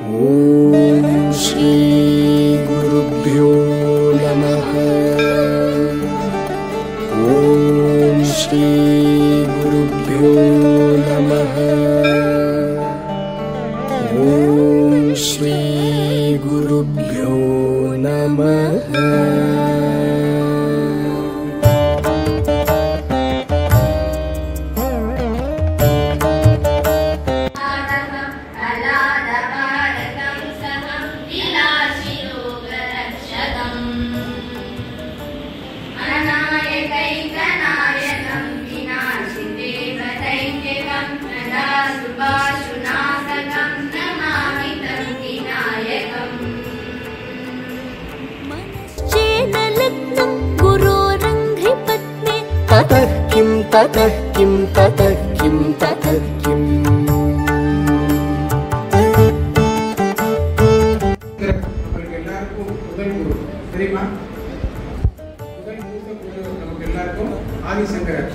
ओम श्री गुरुभ्यो नमः। ओम श्री गुरुभ्यो नमः। ओम श्री गुरुभ्यो नमः। ततः किं ततः किं ततः किं ततः किम्। எல்லாருக்கும் முதல் குரு தெரியுமா? முதல் குரு நமக்கு எல்லாருக்கும் ஆதிசங்கரர்.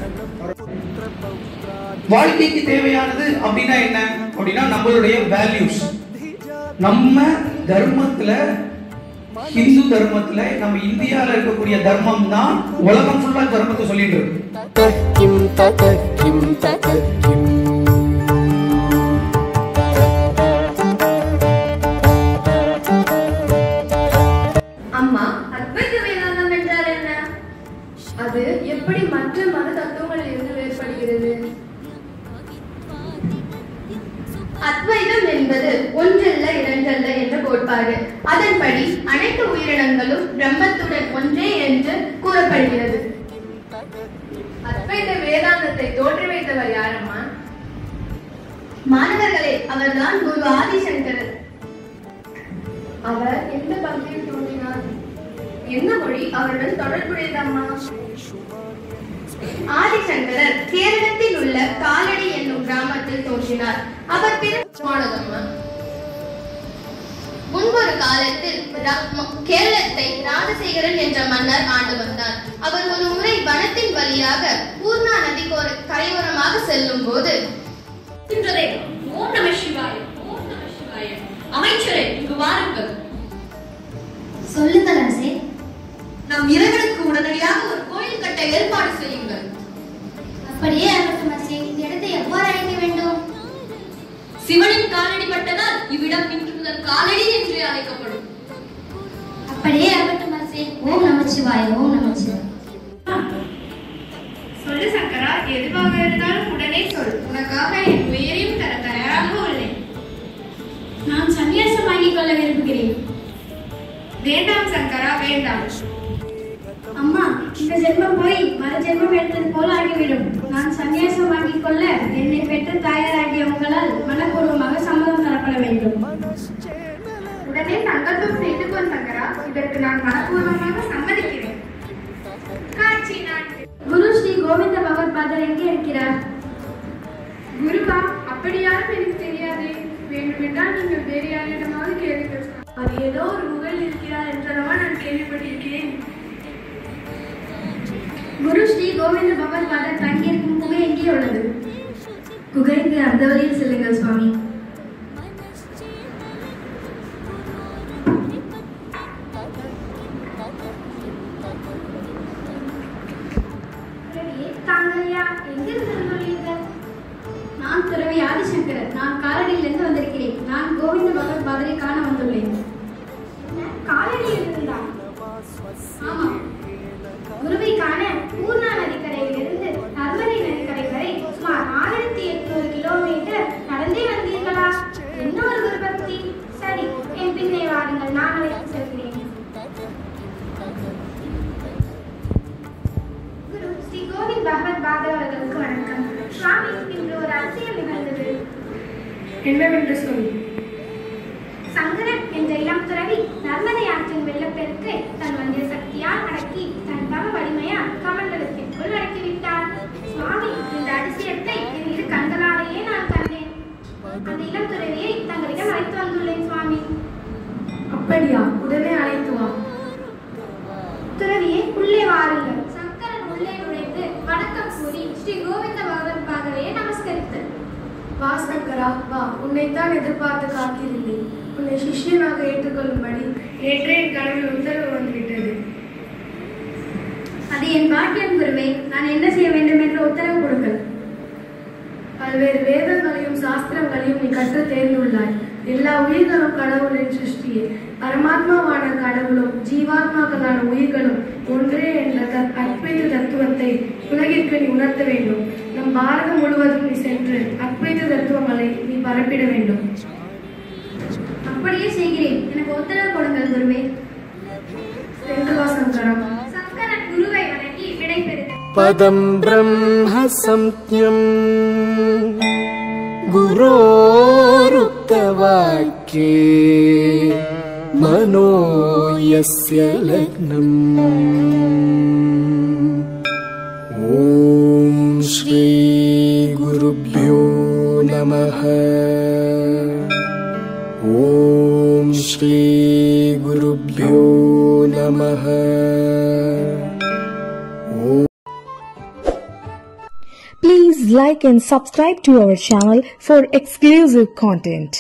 வாழ்க்கைக்கு தேவையானது அப்படின்னா என்ன அப்படின்னா நம்மளுடைய வேல்யூஸ். நம்ம தர்மத்துல, இந்து தர்மத்துல, நம்ம இந்தியால இருக்கக்கூடிய தர்மம் தான் உலகம் ஃபுல்லா தர்மத்தை சொல்லிட்டு இருக்கு. அம்மா, அத்வைத வேதாந்தம் என்றால் என்ன? அது எப்படி மற்ற மத தத்துவங்களில் இருந்து வேறுபடுகிறது? அத்வைதம் என்பது ஒன்றல்ல இரண்டல்ல என்ற கோட்பாடு. அதன்படி அனைத்து உயிரினங்களும் பிரம்மத்துடன் ஒன்றே என்று கூறப்படுகிறது. அத்வைத வேதாந்தத்தை தோற்றி வைத்தவர் யாரம்மா? மாணவர்களே, அவர்தான் குரு ஆதிசங்கரர். அவர் எந்த பகுதியில் தோன்றினார்? எந்த மொழி அவருடன் தொடர்புடையதம்மா? ஆதிசங்கரர் கேரளத்தில் உள்ள காலடி என்னும் கிராமத்தில் தோன்றினார். அவர் பிறந்தம்மா. முன்பொரு காலத்தில் கேரளத்தை ராஜசேகரன் என்ற மன்னர் ஆண்டு வந்தார். அவர் ஒரு முறை வனத்தின் வழியாக பூர்ணா நதி கரையோரமாக செல்லும் போது, ஓம் நம சிவாய, ஓம் நம சிவாய, அமைச்சரே இங்கு வாருங்கள். சொல்லுங்கள் அரசே. நம் இறைவனுக்கு உடனடியாக ஒரு கோயில் கட்ட ஏற்பாடு செய்யுங்கள். அப்படியே ஆகட்டும் அரசே. இந்த இடத்தை எவ்வாறு அழைக்க வேண்டும்? சிவனின் காலடி பட்டதால் இவ்விடம் இன்று முதல் காலடி என்று அழைக்கப்படும். அப்படியே ஆகட்டும் அரசே. ஓம் நமச்சிவாய, ஓம் நமச்சிவாய. சொல்லு சங்கரா, எதுவாக இருந்தாலும் உடனே சொல். உனக்காக என் உயிரையும் தர தயாராக உள்ளேன். நான் சன்னியாசம் வாங்கிக் கொள்ள விரும்புகிறேன். வேண்டாம் சங்கரா, வேண்டாம். அம்மா, இந்த ஜென்மம் போய் மறு ஜென்மம் எடுத்தது போல ஆகிவிடும். நான் சன்னியாசம் வாங்கிக் கொள்ள என்னை பெற்ற தாயாராகிய உங்களால் மனப்பூர்வமாக சம்மதம் தரப்பட வேண்டும். உடனே சங்கல்பம் செய்து கொள் சங்கரா. இதற்கு நான் மனப்பூர்வமாக சம்மதிக்கிறேன். காட்சி 4. குரு ஸ்ரீ கோவிந்த பகவத்பாதர் எங்கே இருக்கிறார்? குருவா? அப்படி யாரும் எனக்கு தெரியாது. வேண்டுமென்றால் நீங்கள் வேறு யாரிடமாவது கேளுங்கள். அது ஏதோ ஒரு குகையில் இருக்கிறார் என்றளவா நான் கேள்விப்பட்டிருக்கிறேன். குரு ஸ்ரீ கோவிந்த பகவத்பாதர் தங்கியிருக்கும் குகை எங்கே உள்ளது? குகைக்கு அந்த வழியில் செல்லுங்கள் சுவாமி. தாங்கள் யார்? எங்கிருந்து வந்துள்ளீர்கள்? நான் துறவி ஆதிசங்கரர். நான் காலடியிலிருந்து வந்திருக்கிறேன். நான் கோவிந்த பகவத்பாதரை காண வந்துள்ளேன். காலடியில் இருந்தா? ஆமாம். குருவை காண பூர்ணா நதிக்கரையில் இருந்து நர்மதை நதிக்கரை வரை சுமார் 1800 கிலோமீட்டர் நடந்தே வந்தீர்களா? என்ன ஒரு குரு பக்தி! சரி, என் பின்னே வாருங்கள், நான் அழைத்து செல்கிறேன். குரு ஸ்ரீ கோவிந்த் பகவத் பாதர் அவர்களுக்கு வணக்கம். சுவாமி, இன்று ஒரு அரசியல் நிகழ்ந்தது. என்னவென்று சொல். சங்கரன் என்ற இளம் துறவி நர்மதை ஆற்றின் வெள்ளப்பெருக்கை தன் வந்திய சக்தியால் அடக்கி தன் தவ வலிமையால் கமண்டலத்திற்குள் அடக்கிவிட்டார். சுவாமி, இந்த அதிசயத்தை என் இரு கண்களாலேயே நான் கண்டேன். அந்த இளம் துறவியை தங்களிடம் அழைத்து வந்துள்ளேன் சுவாமி. அப்படியா? உடனே அழைத்து வா. துறவியை உள்ளே வாருங்கள். சங்கரன் உள்ளே நுழைந்து வணக்கம் கூறி ஸ்ரீ கோவிந்த பகவத் பாதரையே நமஸ்கரித்தார். வா சங்கரா, வா. உன்னைத்தான் எதிர்பார்த்து காத்திருந்தேன். உன்னை சிஷ்யனாக ஏற்றுக்கொள்ளும்படி நேற்றே என் கனவில் உத்தரவு வந்துவிட்டது. அது என் பாக்கியம் குருவே. நான் என்ன செய்ய வேண்டும் என்று உத்தரவு கொடுங்கள். பல்வேறு வேதங்களையும் சாஸ்திரங்களையும் நீ கற்று தேர்ந்துள்ளாய். எல்லா உயிர்களும் கடவுளின் சிருஷ்டியே. பரமாத்மாவான கடவுளும் ஜீவாத்மாக்களான உயிர்களும் ஒன்றே என்ற அத்வைத தத்துவத்தை உலகிற்கு நீ உணர்த்த வேண்டும். நம் பாரதம் முழுவதும் நீ சென்று அத்வைத தத்துவங்களை நீ பரப்பிட வேண்டும். அப்படியே செய்கிறேன். எனக்கு உத்தரவு கொடுங்கள் குருவே. சென்று வா சங்கரம். சங்கரன் குருவை வணங்கி விடைபெறுகிறார். पदं ब्रह्म संज्ञम् गुरोरुक्तवाक्ये मनो यस्य लग्नम्। ॐ श्री गुरुभ्यो नमः। ॐ श्री गुरुभ्यो नमः। Please like and subscribe to our channel for exclusive content.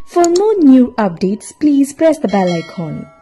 For more new updates, please press the bell icon.